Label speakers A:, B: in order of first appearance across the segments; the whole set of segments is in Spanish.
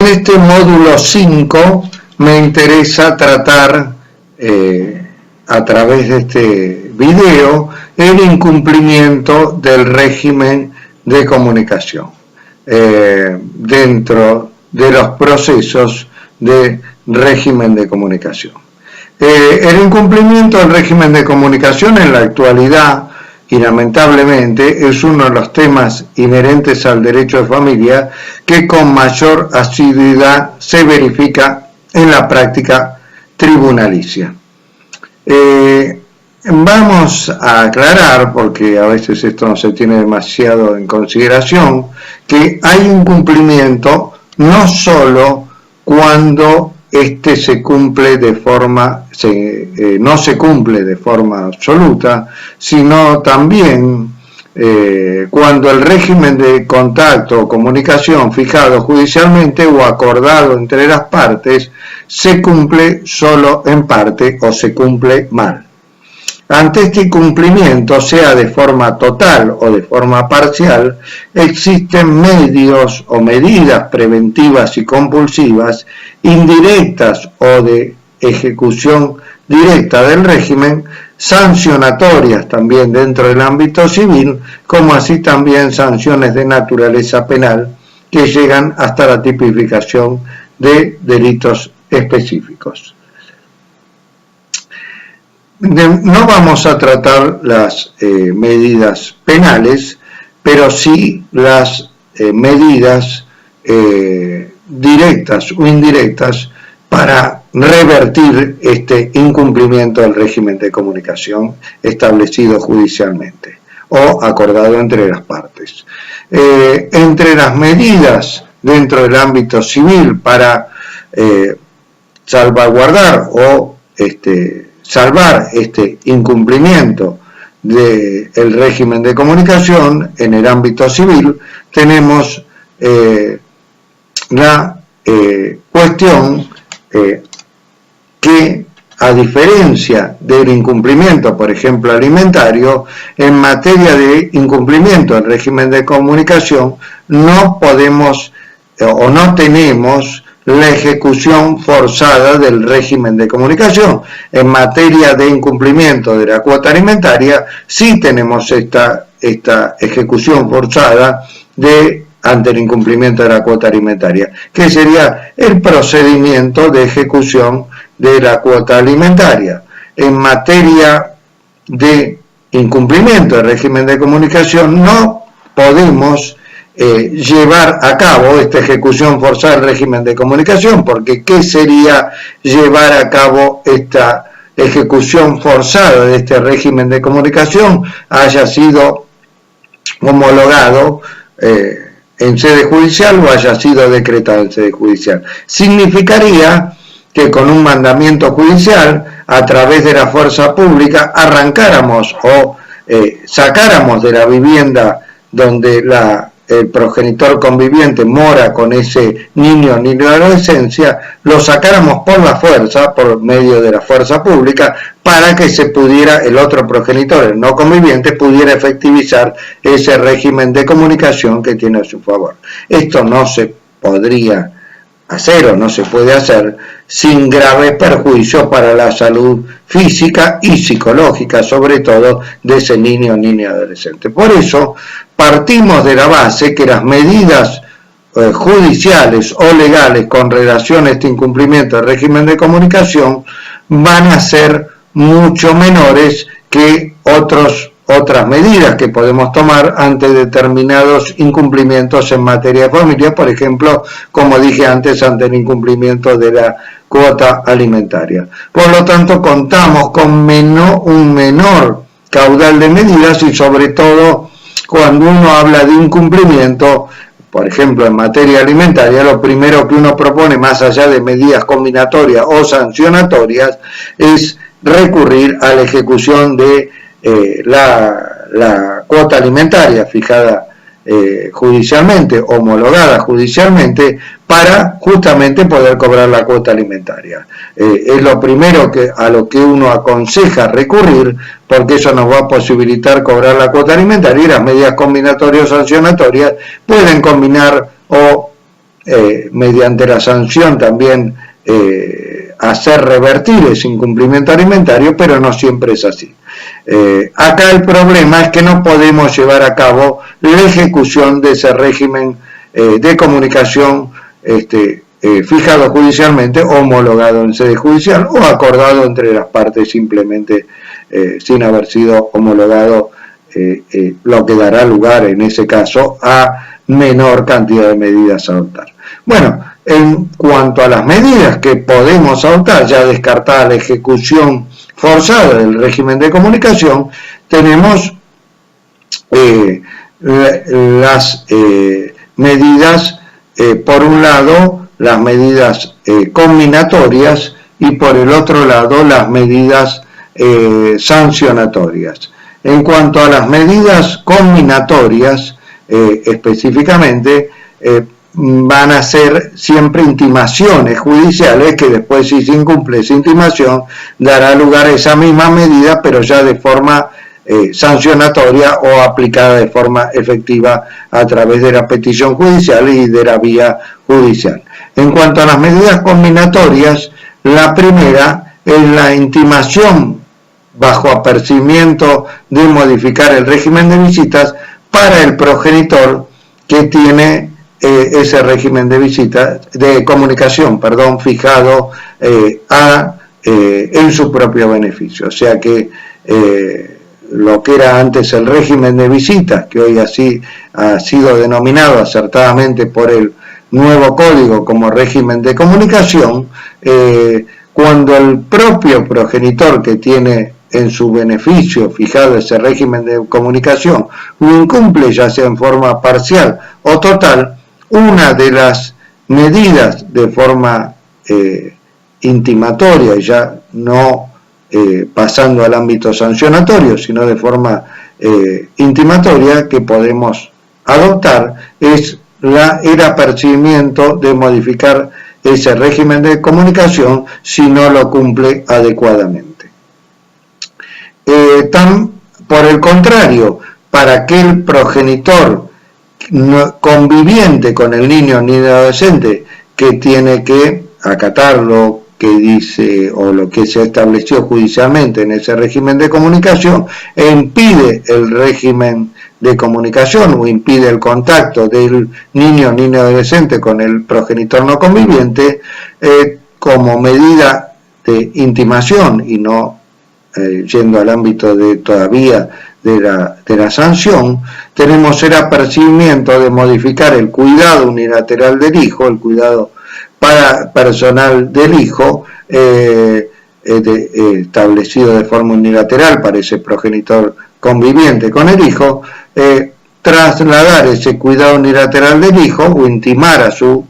A: En este módulo 5 me interesa tratar a través de este video el incumplimiento del régimen de comunicación dentro de los procesos de régimen de comunicación. El incumplimiento del régimen de comunicación en la actualidad y lamentablemente es uno de los temas inherentes al derecho de familia que con mayor asiduidad se verifica en la práctica tribunalicia. Vamos a aclarar, porque a veces esto no se tiene demasiado en consideración, que hay incumplimiento no solo cuando se cumple de forma, no se cumple de forma absoluta, sino también cuando el régimen de contacto o comunicación fijado judicialmente o acordado entre las partes se cumple solo en parte o se cumple mal. Ante este incumplimiento, sea de forma total o de forma parcial, existen medios o medidas preventivas y compulsivas, indirectas o de ejecución directa del régimen, sancionatorias también dentro del ámbito civil, como así también sanciones de naturaleza penal que llegan hasta la tipificación de delitos específicos. No vamos a tratar las medidas penales, pero sí las medidas directas o indirectas para revertir este incumplimiento del régimen de comunicación establecido judicialmente o acordado entre las partes. Entre las medidas dentro del ámbito civil para salvaguardar o salvar este incumplimiento del régimen de comunicación en el ámbito civil, tenemos la cuestión que, a diferencia del incumplimiento, por ejemplo, alimentario, en materia de incumplimiento del régimen de comunicación no podemos o no tenemos la ejecución forzada del régimen de comunicación. En materia de incumplimiento de la cuota alimentaria sí tenemos esta ejecución forzada ante el incumplimiento de la cuota alimentaria, que sería el procedimiento de ejecución de la cuota alimentaria. En materia de incumplimiento del régimen de comunicación no podemos llevar a cabo esta ejecución forzada del régimen de comunicación, porque ¿qué sería llevar a cabo esta ejecución forzada de este régimen de comunicación? Haya sido homologado en sede judicial o haya sido decretado en sede judicial. Significaría que con un mandamiento judicial, a través de la fuerza pública, arrancáramos o sacáramos de la vivienda donde el progenitor conviviente mora con ese niño o niña de adolescencia, lo sacáramos por la fuerza, por medio de la fuerza pública, para que se pudiera, el otro progenitor, el no conviviente, pudiera efectivizar ese régimen de comunicación que tiene a su favor. Esto no se podría hacer o no se puede hacer sin grave perjuicio para la salud física y psicológica, sobre todo de ese niño o niña adolescente. Por eso partimos de la base que las medidas judiciales o legales con relación a este incumplimiento del régimen de comunicación van a ser mucho menores que otras medidas que podemos tomar ante determinados incumplimientos en materia de familia, por ejemplo, como dije antes, ante el incumplimiento de la cuota alimentaria. Por lo tanto, contamos con un menor caudal de medidas y sobre todo cuando uno habla de incumplimiento, por ejemplo, en materia alimentaria, lo primero que uno propone, más allá de medidas combinatorias o sancionatorias, es recurrir a la ejecución de la cuota alimentaria fijada judicialmente, homologada judicialmente, para justamente poder cobrar la cuota alimentaria. Es lo primero a lo que uno aconseja recurrir, porque eso nos va a posibilitar cobrar la cuota alimentaria, y las medidas combinatorias o sancionatorias pueden combinar o mediante la sanción también hacer revertir ese incumplimiento alimentario, pero no siempre es así. Acá el problema es que no podemos llevar a cabo la ejecución de ese régimen de comunicación fijado judicialmente, homologado en sede judicial o acordado entre las partes simplemente sin haber sido homologado, lo que dará lugar en ese caso a menor cantidad de medidas a adoptar. Bueno, en cuanto a las medidas que podemos adoptar, ya descartada la ejecución forzada del régimen de comunicación, tenemos las medidas, por un lado, las medidas conminatorias y por el otro lado las medidas sancionatorias. En cuanto a las medidas conminatorias, específicamente, van a ser siempre intimaciones judiciales que después, si se incumple esa intimación, dará lugar a esa misma medida, pero ya de forma sancionatoria o aplicada de forma efectiva a través de la petición judicial y de la vía judicial. En cuanto a las medidas combinatorias, la primera es la intimación bajo apercibimiento de modificar el régimen de visitas para el progenitor que tiene ese régimen de visita, de comunicación, fijado en su propio beneficio. O sea que lo que era antes el régimen de visitas, que hoy así ha sido denominado acertadamente por el nuevo código como régimen de comunicación, cuando el propio progenitor que tiene en su beneficio fijado ese régimen de comunicación lo incumple, ya sea en forma parcial o total, una de las medidas de forma intimatoria, y ya no pasando al ámbito sancionatorio, sino de forma intimatoria que podemos adoptar, es el apercibimiento de modificar ese régimen de comunicación si no lo cumple adecuadamente. Por el contrario, para aquel progenitor conviviente con el niño o niño adolescente que tiene que acatar lo que dice o lo que se estableció judicialmente en ese régimen de comunicación e impide el régimen de comunicación o impide el contacto del niño o niña adolescente con el progenitor no conviviente, como medida de intimación y no yendo al ámbito de todavía de la sanción, tenemos el apercibimiento de modificar el cuidado unilateral del hijo, el cuidado personal del hijo, establecido de forma unilateral para ese progenitor conviviente con el hijo, trasladar ese cuidado unilateral del hijo o intimar a su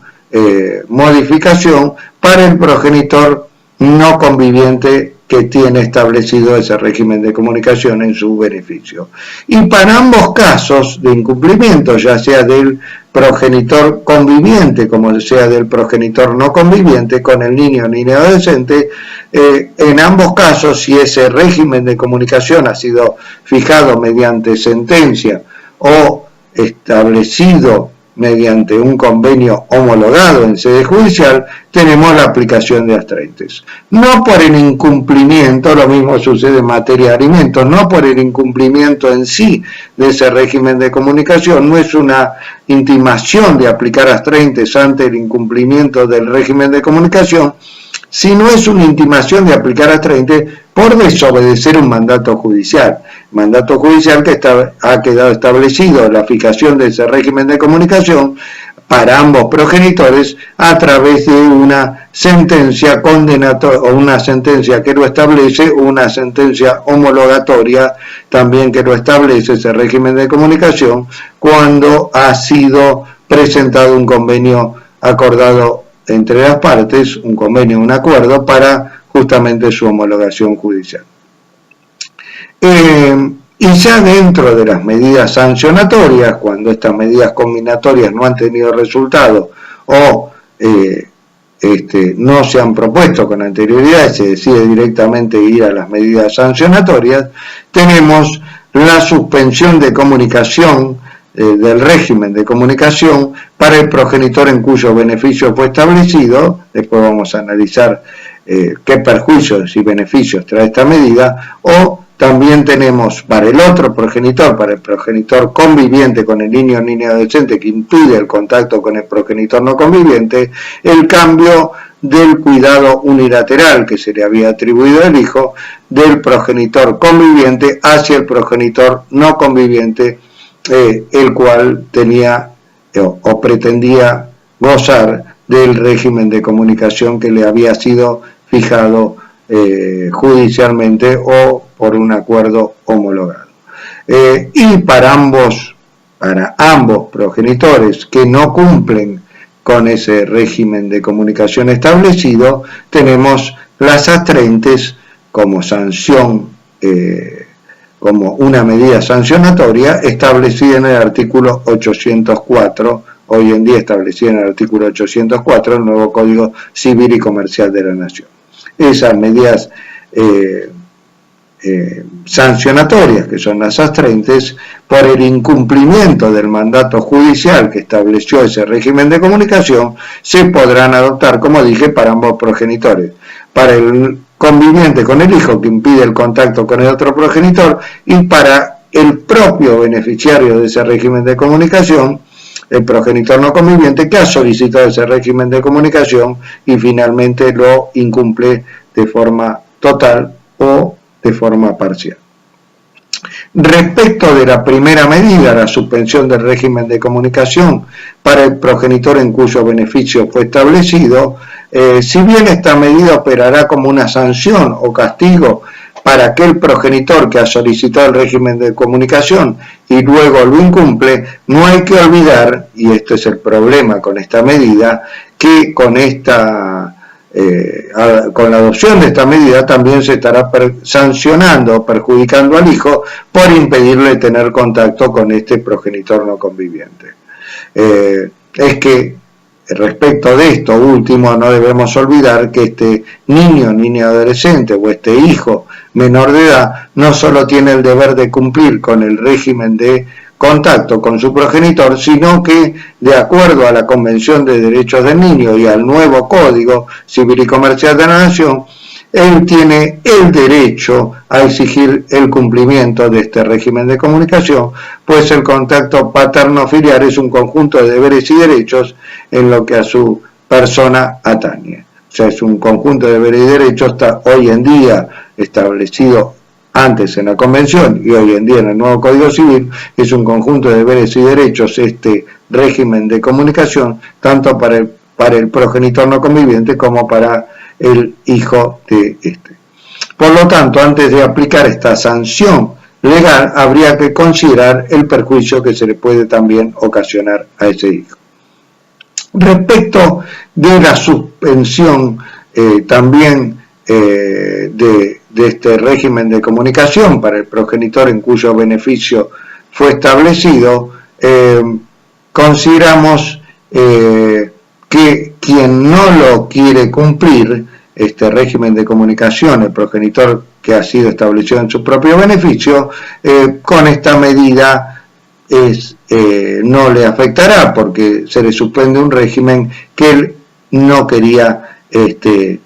A: modificación para el progenitor no conviviente que tiene establecido ese régimen de comunicación en su beneficio. Y para ambos casos de incumplimiento, ya sea del progenitor conviviente como sea del progenitor no conviviente con el niño o niña adolescente, en ambos casos, si ese régimen de comunicación ha sido fijado mediante sentencia o establecido mediante un convenio homologado en sede judicial, tenemos la aplicación de astreintes. No por el incumplimiento, lo mismo sucede en materia de alimentos, no por el incumplimiento en sí de ese régimen de comunicación, no es una intimación de aplicar astreintes ante el incumplimiento del régimen de comunicación, sino es una intimación de aplicar astreintes por desobedecer un mandato judicial. Mandato judicial que ha quedado establecido la fijación de ese régimen de comunicación para ambos progenitores a través de una sentencia condenatoria o una sentencia que lo establece, una sentencia homologatoria también que lo establece ese régimen de comunicación cuando ha sido presentado un convenio acordado entre las partes, un convenio, un acuerdo para justamente su homologación judicial. Y ya dentro de las medidas sancionatorias, cuando estas medidas combinatorias no han tenido resultado o no se han propuesto con anterioridad, se decide directamente ir a las medidas sancionatorias, tenemos la suspensión de comunicación del régimen de comunicación para el progenitor en cuyo beneficio fue establecido. Después vamos a analizar qué perjuicios y beneficios trae esta medida. O también tenemos para el otro progenitor, para el progenitor conviviente con el niño o niña adolescente que impide el contacto con el progenitor no conviviente, el cambio del cuidado unilateral que se le había atribuido al hijo del progenitor conviviente hacia el progenitor no conviviente, el cual tenía o pretendía gozar del régimen de comunicación que le había sido fijado judicialmente o por un acuerdo homologado. Y para ambos progenitores que no cumplen con ese régimen de comunicación establecido, tenemos las astrentes como sanción, como una medida sancionatoria establecida en el artículo 804, hoy en día establecida en el artículo 804 del nuevo Código Civil y Comercial de la Nación. Esas medidas sancionatorias, que son las astrentes, por el incumplimiento del mandato judicial que estableció ese régimen de comunicación, se podrán adoptar, como dije, para ambos progenitores, para el conviviente con el hijo que impide el contacto con el otro progenitor y para el propio beneficiario de ese régimen de comunicación, el progenitor no conviviente que ha solicitado ese régimen de comunicación y finalmente lo incumple de forma total o de forma parcial. Respecto de la primera medida, la suspensión del régimen de comunicación para el progenitor en cuyo beneficio fue establecido, si bien esta medida operará como una sanción o castigo para aquel progenitor que ha solicitado el régimen de comunicación y luego lo incumple, no hay que olvidar, y este es el problema con esta medida, que con la adopción de esta medida también se estará sancionando o perjudicando al hijo por impedirle tener contacto con este progenitor no conviviente. Es que respecto de esto último no debemos olvidar que este niño, niña adolescente o este hijo menor de edad no solo tiene el deber de cumplir con el régimen de contacto con su progenitor, sino que, de acuerdo a la Convención de Derechos del Niño y al nuevo Código Civil y Comercial de la Nación, él tiene el derecho a exigir el cumplimiento de este régimen de comunicación, pues el contacto paterno-filial es un conjunto de deberes y derechos en lo que a su persona atañe. O sea, es un conjunto de deberes y derechos, está hoy en día establecido antes en la Convención y hoy en día en el nuevo Código Civil, es un conjunto de deberes y derechos este régimen de comunicación, tanto para el progenitor no conviviente como para el hijo de este. Por lo tanto, antes de aplicar esta sanción legal, habría que considerar el perjuicio que se le puede también ocasionar a ese hijo. Respecto de la suspensión también de este régimen de comunicación para el progenitor en cuyo beneficio fue establecido, consideramos que quien no lo quiere cumplir, este régimen de comunicación, el progenitor que ha sido establecido en su propio beneficio, con esta medida no le afectará porque se le suspende un régimen que él no quería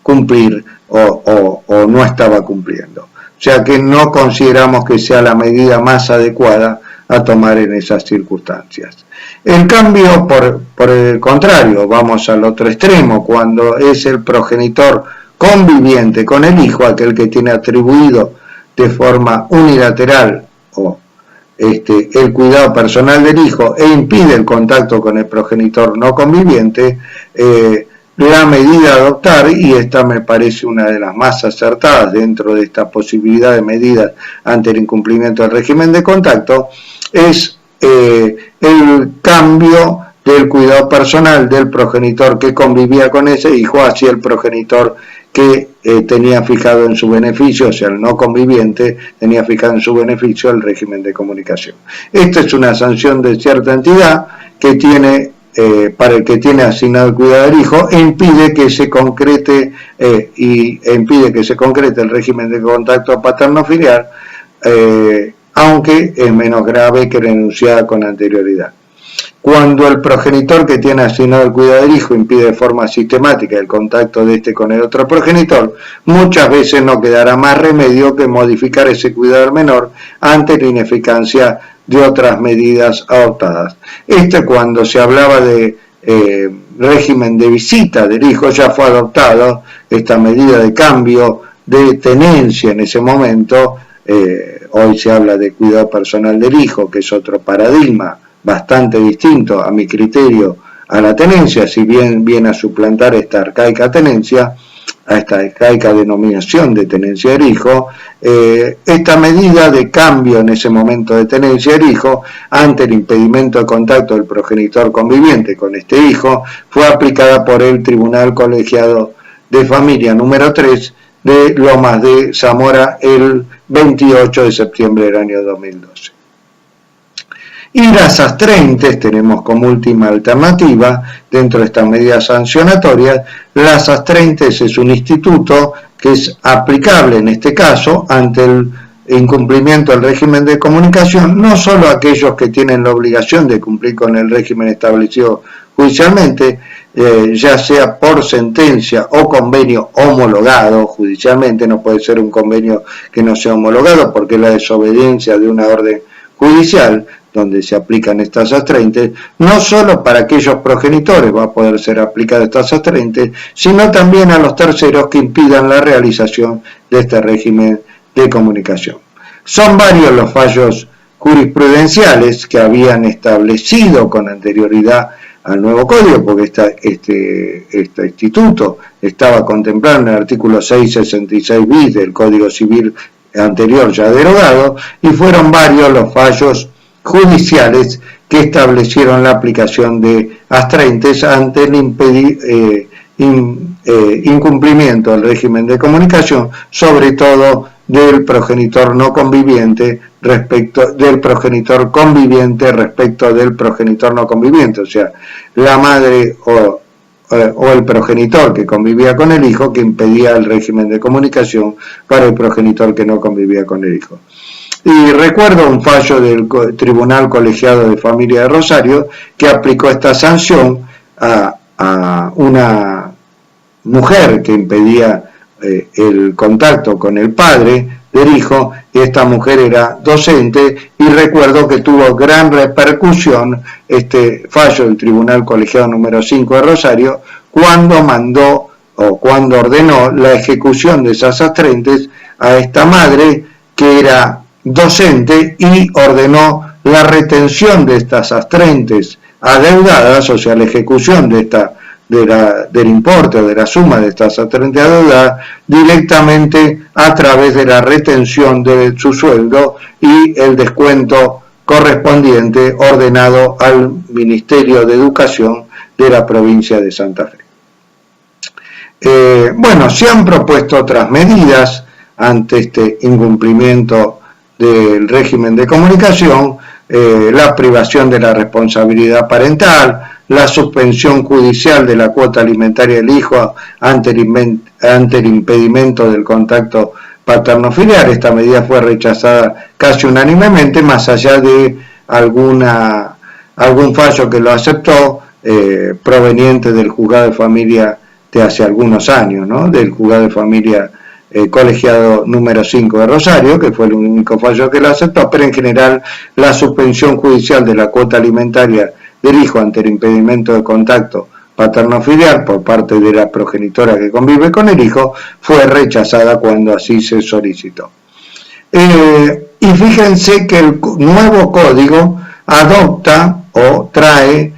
A: cumplir o no estaba cumpliendo. O sea que no consideramos que sea la medida más adecuada a tomar en esas circunstancias. En cambio, por el contrario, vamos al otro extremo, cuando es el progenitor conviviente con el hijo, aquel que tiene atribuido de forma unilateral o el cuidado personal del hijo e impide el contacto con el progenitor no conviviente, la medida a adoptar, y esta me parece una de las más acertadas dentro de esta posibilidad de medidas ante el incumplimiento del régimen de contacto, es el cambio del cuidado personal del progenitor que convivía con ese hijo hacia el progenitor que tenía fijado en su beneficio, o sea, el no conviviente tenía fijado en su beneficio el régimen de comunicación. Esta es una sanción de cierta entidad que tiene para el que tiene asignado el cuidado del hijo e impide que se concrete el régimen de contacto paterno-filial aunque es menos grave que la enunciada con anterioridad. Cuando el progenitor que tiene asignado el cuidado del hijo impide de forma sistemática el contacto de este con el otro progenitor, muchas veces no quedará más remedio que modificar ese cuidado del menor ante la ineficacia de otras medidas adoptadas. Cuando se hablaba de régimen de visita del hijo, ya fue adoptado esta medida de cambio de tenencia en ese momento. Hoy se habla de cuidado personal del hijo, que es otro paradigma bastante distinto a mi criterio a la tenencia, si bien viene a suplantar esta arcaica tenencia, a esta arcaica denominación de tenencia del hijo. Esta medida de cambio en ese momento de tenencia del hijo ante el impedimento de contacto del progenitor conviviente con este hijo fue aplicada por el Tribunal Colegiado de Familia número 3 de Lomas de Zamora el 28 de septiembre del año 2012. Y las astrentes tenemos como última alternativa dentro de estas medidas sancionatorias. Las astrentes es un instituto que es aplicable en este caso ante el incumplimiento del régimen de comunicación, no solo a aquellos que tienen la obligación de cumplir con el régimen establecido judicialmente, ya sea por sentencia o convenio homologado judicialmente. No puede ser un convenio que no sea homologado porque es la desobediencia de una orden judicial donde se aplican estas astrentes. No solo para aquellos progenitores va a poder ser aplicada estas astrentes, sino también a los terceros que impidan la realización de este régimen de comunicación. Son varios los fallos jurisprudenciales que habían establecido con anterioridad al nuevo código, porque este instituto estaba contemplado en el artículo 666 bis del Código Civil anterior ya derogado, y fueron varios los fallos judiciales que establecieron la aplicación de astrentes ante el incumplimiento del régimen de comunicación, sobre todo del progenitor no conviviente respecto del progenitor conviviente respecto del progenitor no conviviente, o sea, la madre o el progenitor que convivía con el hijo, que impedía el régimen de comunicación para el progenitor que no convivía con el hijo. Y recuerdo un fallo del Tribunal Colegiado de Familia de Rosario que aplicó esta sanción a una mujer que impedía el contacto con el padre del hijo, y esta mujer era docente, y recuerdo que tuvo gran repercusión este fallo del Tribunal Colegiado número 5 de Rosario cuando cuando ordenó la ejecución de esas astrentes a esta madre que era docente, y ordenó la retención de estas astrentes adeudadas, o sea, la ejecución del importe o de la suma de estas astrentes adeudadas directamente a través de la retención de su sueldo y el descuento correspondiente ordenado al Ministerio de Educación de la provincia de Santa Fe. Bueno, se han propuesto otras medidas ante este incumplimiento del régimen de comunicación, la privación de la responsabilidad parental, la suspensión judicial de la cuota alimentaria del hijo ante el impedimento del contacto paterno-filial. Esta medida fue rechazada casi unánimemente, más allá de algún fallo que lo aceptó, proveniente del juzgado de familia de hace algunos años, ¿no? Del juzgado de familia colegiado número 5 de Rosario, que fue el único fallo que lo aceptó, pero en general la suspensión judicial de la cuota alimentaria del hijo ante el impedimento de contacto paterno-filial por parte de la progenitora que convive con el hijo fue rechazada cuando así se solicitó. Y fíjense que el nuevo código adopta o trae,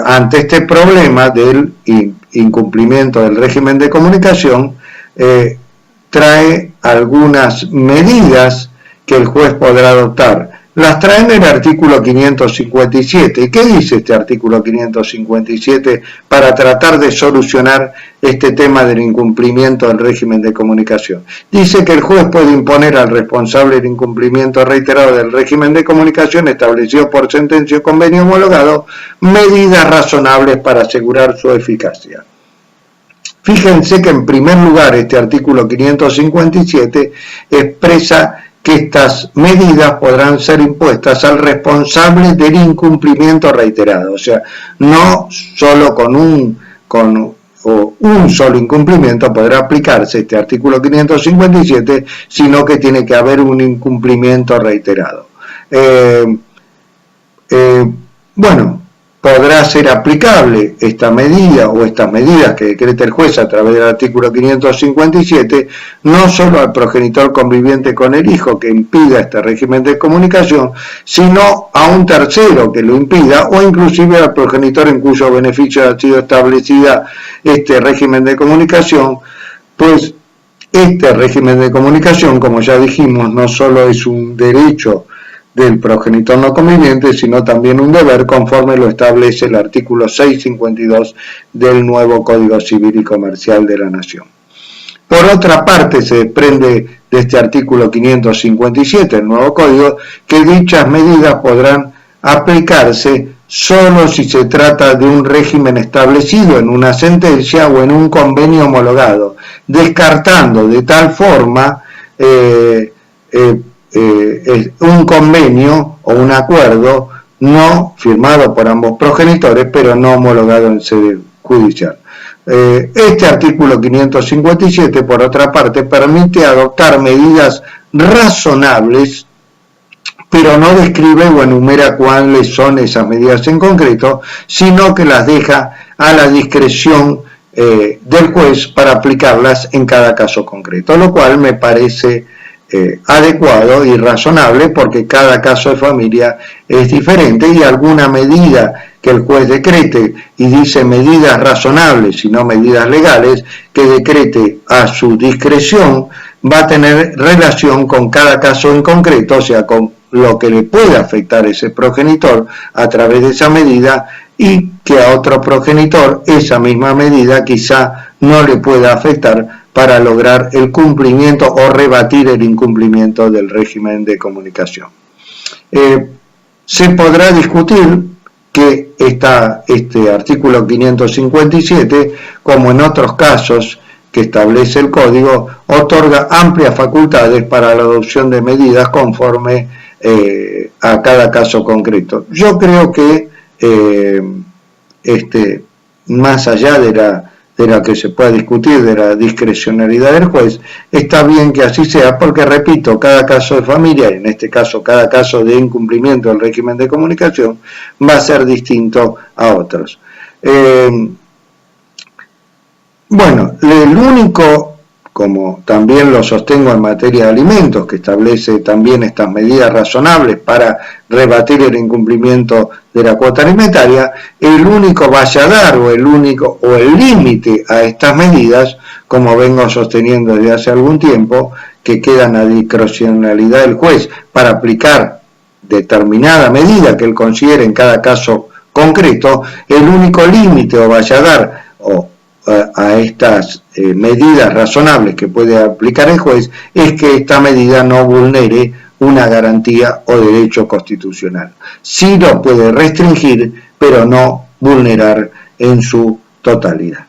A: ante este problema del incumplimiento del régimen de comunicación, trae algunas medidas que el juez podrá adoptar. Las trae en el artículo 557. ¿Y qué dice este artículo 557 para tratar de solucionar este tema del incumplimiento del régimen de comunicación? Dice que el juez puede imponer al responsable del incumplimiento reiterado del régimen de comunicación establecido por sentencia o convenio homologado medidas razonables para asegurar su eficacia. Fíjense que en primer lugar este artículo 557 expresa que estas medidas podrán ser impuestas al responsable del incumplimiento reiterado. O sea, no solo con un solo incumplimiento podrá aplicarse este artículo 557, sino que tiene que haber un incumplimiento reiterado. Bueno, podrá ser aplicable esta medida o estas medidas que decrete el juez a través del artículo 557, no solo al progenitor conviviente con el hijo que impida este régimen de comunicación, sino a un tercero que lo impida, o inclusive al progenitor en cuyo beneficio ha sido establecida este régimen de comunicación, pues este régimen de comunicación, como ya dijimos, no solo es un derecho del progenitor no conviviente, sino también un deber conforme lo establece el artículo 652 del nuevo Código Civil y Comercial de la Nación. Por otra parte, se desprende de este artículo 557 del nuevo Código que dichas medidas podrán aplicarse solo si se trata de un régimen establecido en una sentencia o en un convenio homologado, descartando de tal forma un convenio o un acuerdo no firmado por ambos progenitores, pero no homologado en sede judicial. Este artículo 557, por otra parte, permite adoptar medidas razonables, pero no describe o enumera cuáles son esas medidas en concreto, sino que las deja a la discreción del juez para aplicarlas en cada caso concreto, lo cual me parece adecuado y razonable, porque cada caso de familia es diferente y alguna medida que el juez decrete, y dice medidas razonables y no medidas legales, que decrete a su discreción, va a tener relación con cada caso en concreto, o sea, con lo que le puede afectar a ese progenitor a través de esa medida, y que a otro progenitor esa misma medida quizá no le pueda afectar para lograr el cumplimiento o rebatir el incumplimiento del régimen de comunicación. Se podrá discutir que este artículo 557, como en otros casos que establece el Código, otorga amplias facultades para la adopción de medidas conforme a cada caso concreto. Yo creo que más allá de la que se pueda discutir, de la discrecionalidad del juez, está bien que así sea, porque, repito, cada caso de familia, y en este caso cada caso de incumplimiento del régimen de comunicación, va a ser distinto a otros. Bueno, el único, como también lo sostengo en materia de alimentos, que establece también estas medidas razonables para rebatir el incumplimiento de la cuota alimentaria, el único valladar o el límite a estas medidas, como vengo sosteniendo desde hace algún tiempo, que quedan a discrecionalidad del juez para aplicar determinada medida que él considere en cada caso concreto, el único límite o valladar a estas medidas razonables que puede aplicar el juez es que esta medida no vulnere una garantía o derecho constitucional. Sí lo puede restringir, pero no vulnerar en su totalidad.